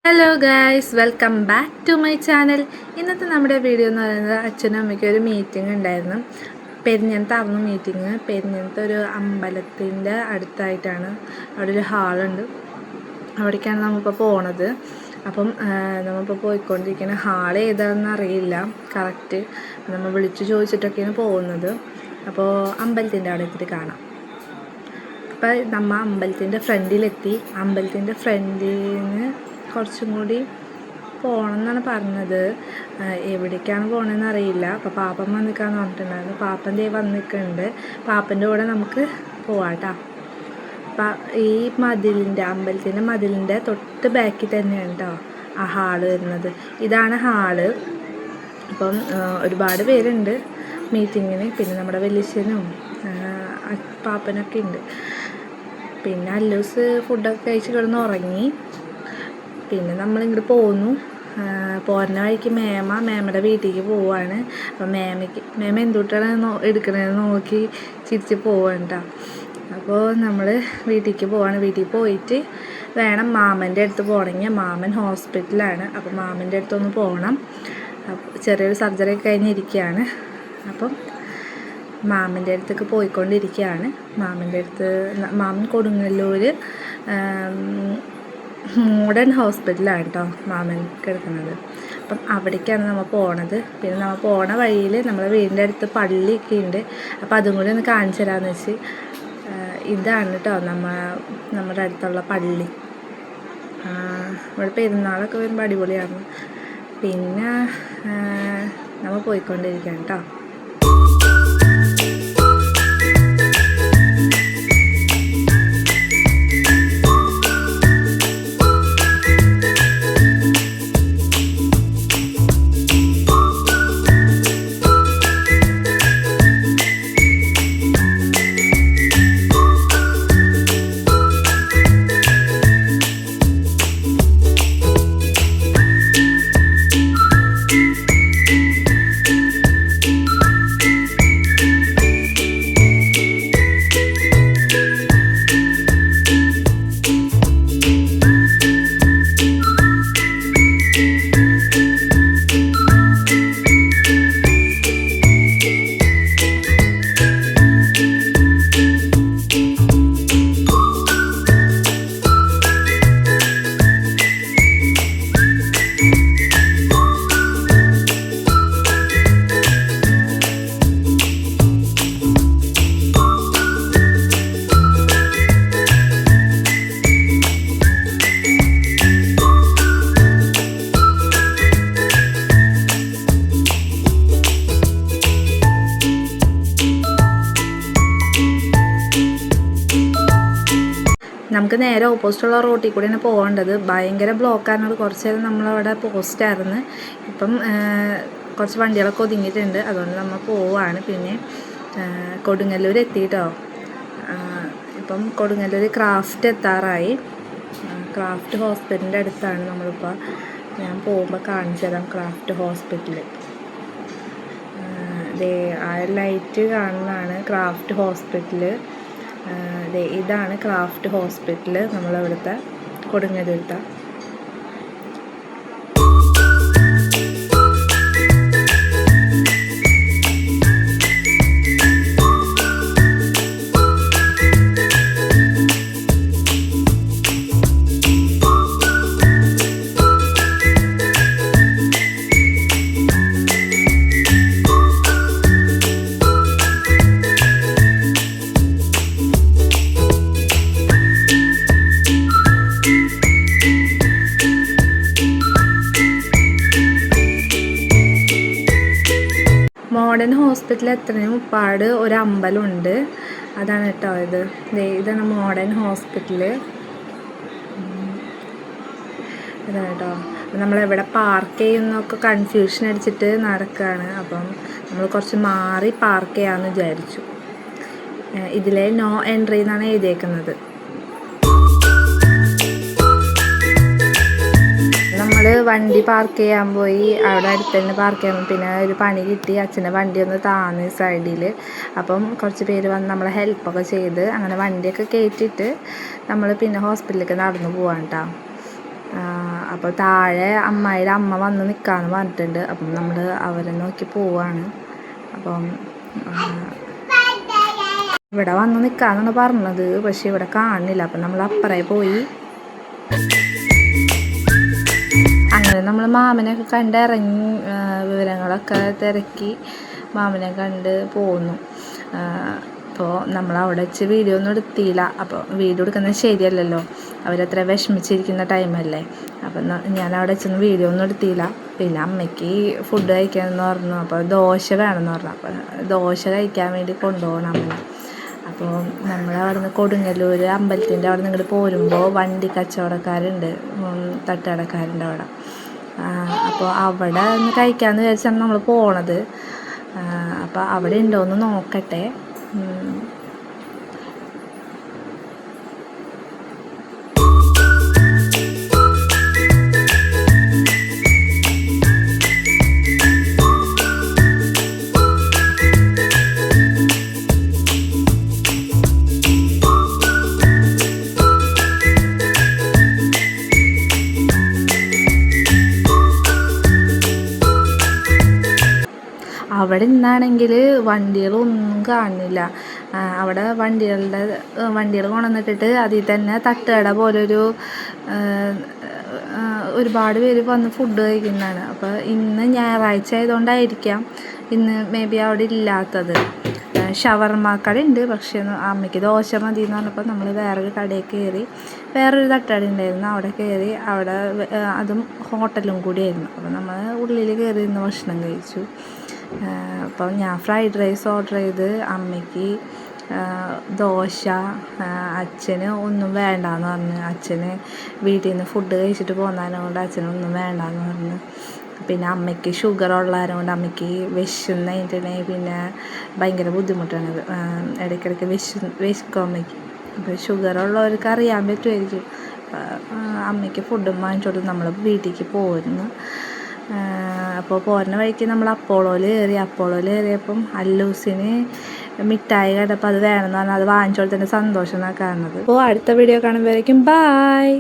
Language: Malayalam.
Hello guys, welcome back to my channel. ഇന്നത്തെ നമ്മുടെ വീഡിയോ എന്ന് പറയുന്നത് അച്ഛനും അമ്മയ്ക്കും ഒരു മീറ്റിംഗ് ഉണ്ടായിരുന്നു. പെരിഞ്ഞത്തായിരുന്നു മീറ്റിംഗ്. പെരിഞ്ഞത്ത് ഒരു അമ്പലത്തിൻ്റെ അടുത്തായിട്ടാണ്. അവിടെ ഒരു ഹാളുണ്ട്, അവിടേക്കാണ് നമ്മളിപ്പോൾ പോണത്. അപ്പം നമ്മളിപ്പോൾ പോയിക്കൊണ്ടിരിക്കുന്ന ഹാൾ ഏതാണെന്ന് അറിയില്ല കറക്റ്റ്. നമ്മൾ വിളിച്ചു ചോദിച്ചിട്ടൊക്കെയാണ് പോകുന്നത്. അപ്പോൾ അമ്പലത്തിൻ്റെ അവിടെ എത്തിയിട്ട് കാണാം. അപ്പോൾ നമ്മൾ അമ്പലത്തിൻ്റെ ഫ്രണ്ടിലെത്തി. അമ്പലത്തിൻ്റെ ഫ്രണ്ടിൽ നിന്ന് കുറച്ചും കൂടി പോകണം എന്നാണ് പറഞ്ഞത്. എവിടേക്കാണ് പോകണമെന്ന് അറിയില്ല. അപ്പോൾ പാപ്പൻ വന്നിക്കാന്ന് പറഞ്ഞിട്ടുണ്ടായിരുന്നു. പാപ്പൻ ദേ വന്നിക്കുന്നുണ്ട്. പാപ്പൻ്റെ കൂടെ നമുക്ക് പോവാം കേട്ടോ. അപ്പം ഈ അമ്പലത്തിൻ്റെ മതിലിൻ്റെ തൊട്ട് ബാക്കിൽ തന്നെയാണ് കേട്ടോ ആ ഹാള് വരുന്നത്. ഇതാണ് ഹാള്. അപ്പം ഒരുപാട് പേരുണ്ട് മീറ്റിങ്ങിന്. പിന്നെ നമ്മുടെ വലിയച്ഛനും പാപ്പനൊക്കെ ഉണ്ട്. പിന്നെ അല്ലൂസ് ഫുഡൊക്കെ കഴിച്ച് കിടന്ന് ഉറങ്ങി. പിന്നെ നമ്മളിങ്ങോട്ട് പോന്നു. പോരുന്ന വഴിക്ക് മേമയുടെ വീട്ടിലേക്ക് പോവാണ്. അപ്പം മേമ എന്തുകൊണ്ടാണ് എടുക്കണതെന്ന് നോക്കി ചിരിച്ച് പോവാണ് കേട്ടോ. അപ്പോൾ നമ്മൾ വീട്ടിലേക്ക് പോവാണ്. വീട്ടിൽ പോയിട്ട് വേണം മാമൻ്റെ അടുത്ത് പോകണമെങ്കിൽ. മാമൻ ഹോസ്പിറ്റലാണ്. അപ്പോൾ മാമൻ്റെ അടുത്തൊന്ന് പോകണം. ചെറിയൊരു സർജറി കഴിഞ്ഞിരിക്കുകയാണ്. അപ്പം മാമൻ്റെ അടുത്തേക്ക് പോയിക്കൊണ്ടിരിക്കുകയാണ്. മാമൻ കൊടുങ്ങല്ലൂർ മോഡേൺ ഹോസ്പിറ്റലാണ് കേട്ടോ മാമൻ കിടക്കുന്നത്. അപ്പം അവിടേക്കാണ് നമ്മൾ പോണത്. പിന്നെ നമ്മൾ പോണ വഴിയിൽ നമ്മളെ വീടിൻ്റെ അടുത്ത് പള്ളിയൊക്കെ ഉണ്ട്. അപ്പോൾ അതും കൂടി ഒന്ന് കാണിച്ചു തരാമെന്ന് വെച്ച്. ഇതാണ് കേട്ടോ നമ്മുടെ അടുത്തുള്ള പള്ളി. ഇവിടെ പെരുന്നാളൊക്കെ വരുമ്പോൾ അടിപൊളിയാണ്. പിന്നെ നമ്മൾ പോയിക്കൊണ്ടിരിക്കുകയാണ് കേട്ടോ. നമുക്ക് നേരെ ഓപ്പോസിറ്റുള്ള റോട്ടിൽ കൂടിയാണ് പോകേണ്ടത്. ഭയങ്കര ബ്ലോക്കാണ്. കുറച്ച് നേരം നമ്മളവിടെ പോസ്റ്റായിരുന്നു. ഇപ്പം കുറച്ച് വണ്ടികളൊക്കെ ഒതുങ്ങിയിട്ടുണ്ട്. അതുകൊണ്ട് നമ്മൾ പോവാണ്. പിന്നെ കൊടുങ്ങല്ലൂർ എത്തിയിട്ടോ. ഇപ്പം കൊടുങ്ങല്ലൂർ ക്രാഫ്റ്റ് എത്താറായി. ക്രാഫ്റ്റ് ഹോസ്പിറ്റലിൻ്റെ അടുത്താണ് നമ്മളിപ്പോൾ. ഞാൻ പോകുമ്പോൾ കാണിച്ചു തരാം ക്രാഫ്റ്റ് ഹോസ്പിറ്റൽ. ആ ലൈറ്റ് കാണുന്നതാണ് ക്രാഫ്റ്റ് ഹോസ്പിറ്റൽ. ഇതാണ് ക്രാഫ്റ്റ് ഹോസ്പിറ്റൽ നമ്മളിവിടുത്തെ കൊടുങ്ങല്ലൂരത്തെ. മോഡേൺ ഹോസ്പിറ്റൽ എത്തുന്നതിന് മുപ്പാട് ഒരു അമ്പലമുണ്ട്. അതാണ് കേട്ടോ ഇതാണ് മോഡേൺ ഹോസ്പിറ്റൽ. ഇതാണ് കേട്ടോ. നമ്മളെവിടെ പാർക്ക് ചെയ്യുന്നൊക്കെ കൺഫ്യൂഷൻ അടിച്ചിട്ട് നടക്കുകയാണ്. അപ്പം നമ്മൾ കുറച്ച് മാറി പാർക്ക് ചെയ്യാമെന്ന് വിചാരിച്ചു. ഇതിലെ നോ എൻട്രി എന്നാണ് എഴുതിയേക്കുന്നത്. നമ്മൾ വണ്ടി പാർക്ക് ചെയ്യാൻ പോയി. അവിടെ അടുത്ത് തന്നെ പാർക്ക് ചെയ്യാൻ. പിന്നെ ഒരു പണി കിട്ടി. അച്ഛൻ്റെ വണ്ടി ഒന്ന് താന്ന് സൈഡിൽ. അപ്പം കുറച്ച് പേര് വന്ന് നമ്മളെ ഹെൽപ്പൊക്കെ ചെയ്ത് അങ്ങനെ വണ്ടിയൊക്കെ കയറ്റിയിട്ട് നമ്മൾ പിന്നെ ഹോസ്പിറ്റലിലേക്ക് നടന്നു പോവാൻ കേട്ടോ. അപ്പോൾ താഴെ അമ്മായിയുടെ അമ്മ വന്ന് നിൽക്കാമെന്ന് പറഞ്ഞിട്ടുണ്ട്. അപ്പം നമ്മൾ അവരെ നോക്കി പോവാണ്. അപ്പം ഇവിടെ വന്ന് നിൽക്കാമെന്നാണ് പറഞ്ഞത്, പക്ഷെ ഇവിടെ കാണില്ല. അപ്പം നമ്മൾ അപ്പുറേ പോയി. അങ്ങനെ നമ്മൾ മാമനെയൊക്കെ കണ്ടിറങ്ങി, വിവരങ്ങളൊക്കെ തിരക്കി മാമനെ കണ്ട് പോന്നു. അപ്പോൾ നമ്മളവിടെ വെച്ച് വീഡിയോ ഒന്നും എടുത്തില്ല. അപ്പോൾ വീഡിയോ എടുക്കുന്നത് ശരിയല്ലല്ലോ, അവരത്ര വിഷമിച്ചിരിക്കുന്ന ടൈമല്ലേ. അപ്പം ഞാൻ അവിടെ വെച്ചൊന്നും വീഡിയോ ഒന്നും എടുത്തില്ല. പിന്നെ അമ്മയ്ക്ക് ഫുഡ് കഴിക്കാമെന്ന് പറഞ്ഞു. അപ്പോൾ ദോശ വേണമെന്ന് പറഞ്ഞു. അപ്പോൾ ദോശ കഴിക്കാൻ വേണ്ടി കൊണ്ടുപോകണം അമ്മ. അപ്പോൾ നമ്മളവിടെ നിന്ന് കൊടുങ്ങല്ലൂർ അമ്പലത്തിൻ്റെ അവിടെ നിന്ന് ഇങ്ങോട്ട് പോരുമ്പോൾ വണ്ടി കച്ചവടക്കാരുണ്ട്, തട്ടുകടക്കാരുണ്ട് അവിടെ. അപ്പോൾ അവിടെ ഒന്ന് കഴിക്കാമെന്ന് വിചാരിച്ചാണ് നമ്മൾ പോണത്. അപ്പോൾ അവിടെ ഉണ്ടോയെന്ന് നോക്കട്ടെ. അവിടെ നിന്നാണെങ്കിൽ വണ്ടികളൊന്നും കാണില്ല. അവിടെ വണ്ടികൾ കൊണ്ടുവന്നിട്ടിട്ട് അതിൽ തന്നെ തട്ടുകട പോലൊരു ഒരുപാട് പേര് വന്ന് ഫുഡ് കഴിക്കുന്നതാണ്. അപ്പോൾ ഇന്ന് ഞായറാഴ്ച ആയതുകൊണ്ടായിരിക്കാം ഇന്ന് മേ ബി അവിടെ ഇല്ലാത്തത്. ഷവർമ്മ കട ഉണ്ട്, പക്ഷേ അമ്മയ്ക്ക് ദോശ മതി എന്ന് പറഞ്ഞപ്പോൾ നമ്മൾ വേറൊരു കടയിൽ കയറി. വേറൊരു തട്ടുകട ഉണ്ടായിരുന്നു, അവിടെ കയറി. അവിടെ അതും ഹോട്ടലും കൂടിയായിരുന്നു. അപ്പോൾ നമ്മൾ ഉള്ളിൽ കയറി ഇന്ന് ഭക്ഷണം കഴിച്ചു. അപ്പോൾ ഞാൻ ഫ്രൈഡ് റൈസ് ഓർഡർ ചെയ്ത്, അമ്മയ്ക്ക് ദോശ, അച്ഛന് ഒന്നും വേണ്ടാന്ന് പറഞ്ഞു. അച്ഛന് വീട്ടിൽ നിന്ന് ഫുഡ് കഴിച്ചിട്ട് പോന്നതുകൊണ്ട് അച്ഛനൊന്നും വേണ്ടാന്ന് പറഞ്ഞു. പിന്നെ അമ്മയ്ക്ക് ഷുഗർ ഉള്ളതുകൊണ്ട് കൊണ്ട് അമ്മയ്ക്ക് വിശന്നിട്ടുണ്ടെങ്കിൽ പിന്നെ ഭയങ്കര ബുദ്ധിമുട്ടാണ്. ഇടയ്ക്കിടയ്ക്ക് വിശക്കും അമ്മയ്ക്ക്. അപ്പോൾ ഷുഗർ ഉള്ളവർക്ക് അറിയാൻ പറ്റുമായിരിക്കും. അമ്മയ്ക്ക് ഫുഡും വാങ്ങിച്ചോട്ട് നമ്മൾ വീട്ടിലേക്ക് പോരുന്നു. അപ്പോൾ പോരുന്ന വഴിക്ക് നമ്മൾ അപ്പോളോയിൽ കയറിയപ്പം അല്ലൂസിന് മിഠായി കണ്ടപ്പോൾ അത് വേണമെന്ന് പറഞ്ഞാൽ അത് വാങ്ങിച്ചോളത്തിൻ്റെ സന്തോഷം എന്നാണ് കാണുന്നത്. അപ്പോൾ അടുത്ത വീഡിയോ കാണുമ്പോഴേക്കും ബായ്.